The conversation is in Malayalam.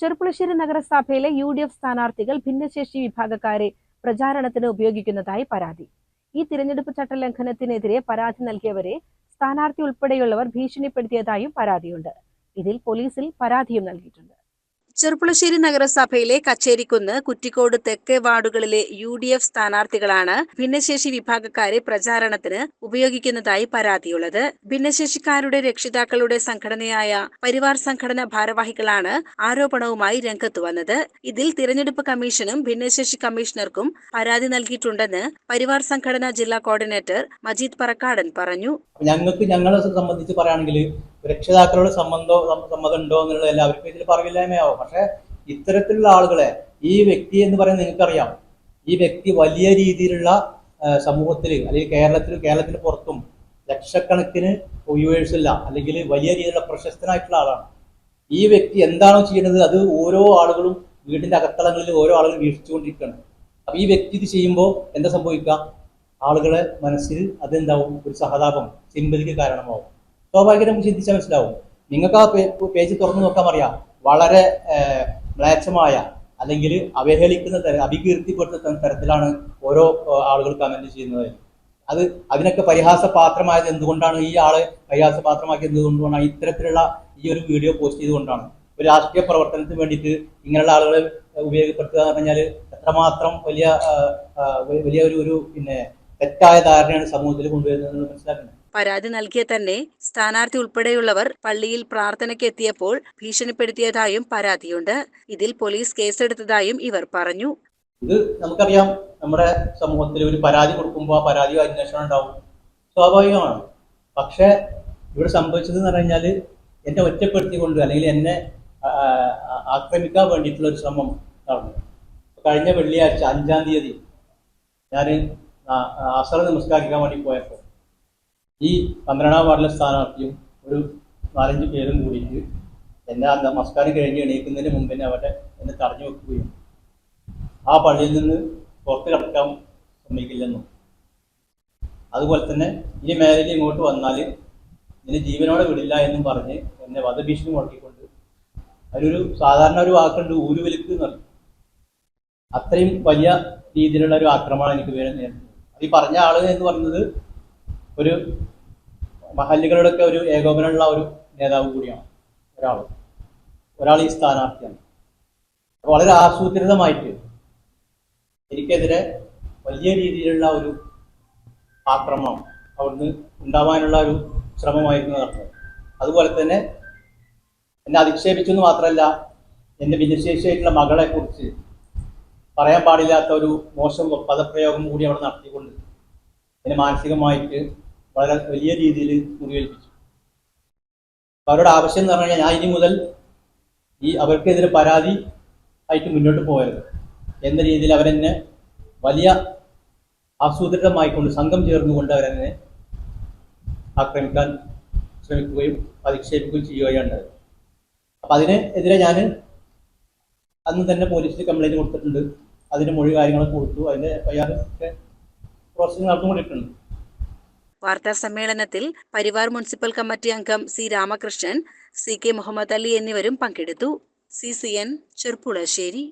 ചെർപ്പുളശ്ശേരി നഗരസഭയിലെ UDF സ്ഥാനാർത്ഥികൾ ഭിന്നശേഷി വിഭാഗക്കാരെ പ്രചാരണത്തിന് ഉപയോഗിക്കുന്നതായി പരാതി. ഈ തിരഞ്ഞെടുപ്പ് ചട്ടലംഘനത്തിനെതിരെ പരാതി നൽകിയവരെ സ്ഥാനാർത്ഥി ഉൾപ്പെടെയുള്ളവർ ഭീഷണിപ്പെടുത്തിയതായും പരാതിയുണ്ട്. ഇതിൽ പോലീസിൽ പരാതിയും നൽകിയിട്ടുണ്ട്. ചെർപ്പുളശ്ശേരി നഗരസഭയിലെ കച്ചേരിക്കുന്ന്, കുറ്റിക്കോട് തെക്ക് വാർഡുകളിലെ UDF സ്ഥാനാർത്ഥികളാണ് ഭിന്നശേഷി വിഭാഗക്കാരെ പ്രചാരണത്തിന് ഉപയോഗിക്കുന്നതായി പരാതിയുള്ളത്. ഭിന്നശേഷിക്കാരുടെ രക്ഷിതാക്കളുടെ സംഘടനയായ പരിവാർ സംഘടന ഭാരവാഹികളാണ് ആരോപണവുമായി രംഗത്തു വന്നത്. ഇതിൽ തിരഞ്ഞെടുപ്പ് കമ്മീഷനും ഭിന്നശേഷി കമ്മീഷണർക്കും പരാതി നൽകിയിട്ടുണ്ടെന്ന് പരിവാർ സംഘടന ജില്ലാ കോർഡിനേറ്റർ മജീദ് പറക്കാടൻ പറഞ്ഞു. ഞങ്ങളെ സംബന്ധിച്ച് പറയുകയാണെങ്കിൽ രക്ഷിതാക്കളുടെ സമ്മതം ഉണ്ടോ എന്നുള്ളത് എല്ലാവർക്കും ഇതിൽ പറയില്ലായ്മയാവും. പക്ഷെ ഇത്തരത്തിലുള്ള ആളുകളെ, ഈ വ്യക്തി എന്ന് പറയുന്നത് നിങ്ങൾക്കറിയാം, ഈ വ്യക്തി വലിയ രീതിയിലുള്ള സമൂഹത്തിൽ അല്ലെങ്കിൽ കേരളത്തിന് പുറത്തും ലക്ഷക്കണക്കിന് വ്യൂവേഴ്സ് ഇല്ല, അല്ലെങ്കിൽ വലിയ രീതിയിലുള്ള പ്രശസ്തനായിട്ടുള്ള ആളാണ്. ഈ വ്യക്തി എന്താണോ ചെയ്യുന്നത് അത് ഓരോ ആളുകളും വീടിന്റെ അകത്തളങ്ങളിൽ ഓരോ ആളുകളും വീക്ഷിച്ചുകൊണ്ടിരിക്കുകയാണ്. അപ്പൊ ഈ വ്യക്തി ഇത് ചെയ്യുമ്പോൾ എന്താ സംഭവിക്കുക? ആളുകളെ മനസ്സിൽ അതെന്താവും? ഒരു സഹതാപം, സിമ്പതിക്ക് കാരണമാവും. സ്വാഭാവികമായിട്ട് നമുക്ക് ചിന്തിച്ചാൽ മനസ്സിലാവും. നിങ്ങൾക്ക് ആ പേജ് തുറന്നു നോക്കാൻ അറിയാം, വളരെ മ്ലേച്ഛമായ അല്ലെങ്കിൽ അവഹേളിക്കുന്ന അഭികീർത്തിപ്പെടുത്തുന്ന തരത്തിലാണ് ഓരോ ആളുകൾ കമന്റ് ചെയ്യുന്നത്. അതിനൊക്കെ പരിഹാസപാത്രമായത് എന്തുകൊണ്ടാണ്? ഈ ആളെ പരിഹാസപാത്രമാക്കിയത് എന്തുകൊണ്ടാണ്? ഇത്തരത്തിലുള്ള ഈ ഒരു വീഡിയോ പോസ്റ്റ് ചെയ്തുകൊണ്ടാണ്. ഒരു രാഷ്ട്രീയ പ്രവർത്തനത്തിന് വേണ്ടിയിട്ട് ഇങ്ങനെയുള്ള ആളുകളെ ഉപയോഗപ്പെടുത്തുക എന്ന് പറഞ്ഞാൽ എത്രമാത്രം വലിയ ഒരു തെറ്റായ ധാരണയാണ് സമൂഹത്തിൽ കൊണ്ടുവരുന്നത് മനസ്സിലാക്കുന്നത്. പരാതി നൽകിയ തന്നെ സ്ഥാനാർത്ഥി ഉൾപ്പെടെയുള്ളവർ പള്ളിയിൽ പ്രാർത്ഥനയ്ക്ക് എത്തിയപ്പോൾ ഭീഷണിപ്പെടുത്തിയതായും പരാതിയുണ്ട്. ഇതിൽ പോലീസ് കേസെടുത്തതായും ഇവർ പറഞ്ഞു. ഇത് നമുക്കറിയാം, നമ്മുടെ സമൂഹത്തിൽ ഒരു പരാതി കൊടുക്കുമ്പോൾ ആ പരാതി അന്വേഷണം ഉണ്ടാവും, സ്വാഭാവികമാണ്. പക്ഷെ ഇവിടെ സംഭവിച്ചത് എന്ന് പറഞ്ഞാൽ എന്നെ ഒറ്റപ്പെടുത്തിക്കൊണ്ട് അല്ലെങ്കിൽ എന്നെ ആക്രമിക്കാൻ വേണ്ടിയിട്ടുള്ള ഒരു ശ്രമം നടന്നു. കഴിഞ്ഞ വെള്ളിയാഴ്ച 5-ാം തീയതി ഞാൻ അസർ നമസ്കരിക്കാൻ വേണ്ടി പോയപ്പോൾ ഈ 12-ാം വാർഡിലെ സ്ഥാനാർത്ഥിയും ഒരു 4-5 പേരും കൂടിയിട്ട് എന്നെ നമസ്കാരം കഴിഞ്ഞ് എണീക്കുന്നതിന് മുമ്പ് എന്നെ തടഞ്ഞു വെക്കുകയും ആ പള്ളിയിൽ നിന്ന് പുറത്ത് കിടക്കാൻ സമ്മതിക്കില്ലെന്നും, അതുപോലെ തന്നെ ഇനി മേലിൽ ഇങ്ങോട്ട് വന്നാൽ ഇതിന് ജീവനോടെ വിടില്ല എന്നും പറഞ്ഞ് എന്നെ വധഭീഷണി മുടക്കിക്കൊണ്ട്, അതിലൊരു സാധാരണ ഒരു വാക്കുണ്ട്, ഊരുവലിക്ക് എന്ന് പറയും. അത്രയും വലിയ രീതിയിലുള്ള ഒരു ആക്രമണം എനിക്ക് നേരിട്ടു. അത് ഈ പറഞ്ഞ ആള് എന്ന് പറയുന്നത് ഒരു മഹല്ലുകളുടെയൊക്കെ ഒരു ഏകോപനമുള്ള ഒരു നേതാവ് കൂടിയാണ്. ഒരാൾ ഈ സ്ഥാനാർത്ഥിയാണ്. വളരെ ആസൂത്രിതമായിട്ട് എനിക്കെതിരെ വലിയ രീതിയിലുള്ള ഒരു ആക്രമണം അവിടുന്ന് ഉണ്ടാവാനുള്ള ഒരു ശ്രമമായിരുന്നു നടന്നത്. അതുപോലെ തന്നെ എന്നെ അധിക്ഷേപിച്ചെന്ന് മാത്രമല്ല, എൻ്റെ ഭിന്നശേഷിയായിട്ടുള്ള മകളെ കുറിച്ച് പറയാൻ പാടില്ലാത്ത ഒരു മോശം പദപ്രയോഗം കൂടി അവിടെ നടത്തിക്കൊണ്ട് എന്നെ മാനസികമായിട്ട് വളരെ വലിയ രീതിയിൽ മുറിവേൽപ്പിച്ചു. അവരുടെ ആവശ്യം എന്ന് പറഞ്ഞു കഴിഞ്ഞാൽ ഞാൻ ഇനി മുതൽ അവർക്കെതിരെ പരാതി ആയിട്ട് മുന്നോട്ട് പോയത് എന്ന രീതിയിൽ അവരെന്നെ വലിയ ആസൂത്രിതമായിക്കൊണ്ട് സംഘം ചേർന്നുകൊണ്ട് അവരെന്നെ ആക്രമിക്കാൻ ശ്രമിക്കുകയും അധിക്ഷേപിക്കുകയും ചെയ്യുകയാണ് ഉണ്ടായത്. അപ്പം അതിനെതിരെ ഞാൻ അന്ന് തന്നെ പോലീസിൽ കംപ്ലൈൻറ്റ് കൊടുത്തിട്ടുണ്ട്. അതിൻ്റെ മൊഴി കാര്യങ്ങളൊക്കെ കൊടുത്തു. അതിൻ്റെ FIR ഒക്കെ പ്രോസസ്സിംഗ് നടന്നുകൊണ്ടിട്ടുണ്ട്. വാർത്താ സമ്മേളനത്തിൽ പരിവാർ മുനിസിപ്പൽ കമ്മിറ്റി അംഗം C രാമകൃഷ്ണൻ, CK മുഹമ്മദ് അലി എന്നിവരും പങ്കെടുത്തു. CCN ചെർപ്പുളശ്ശേരി.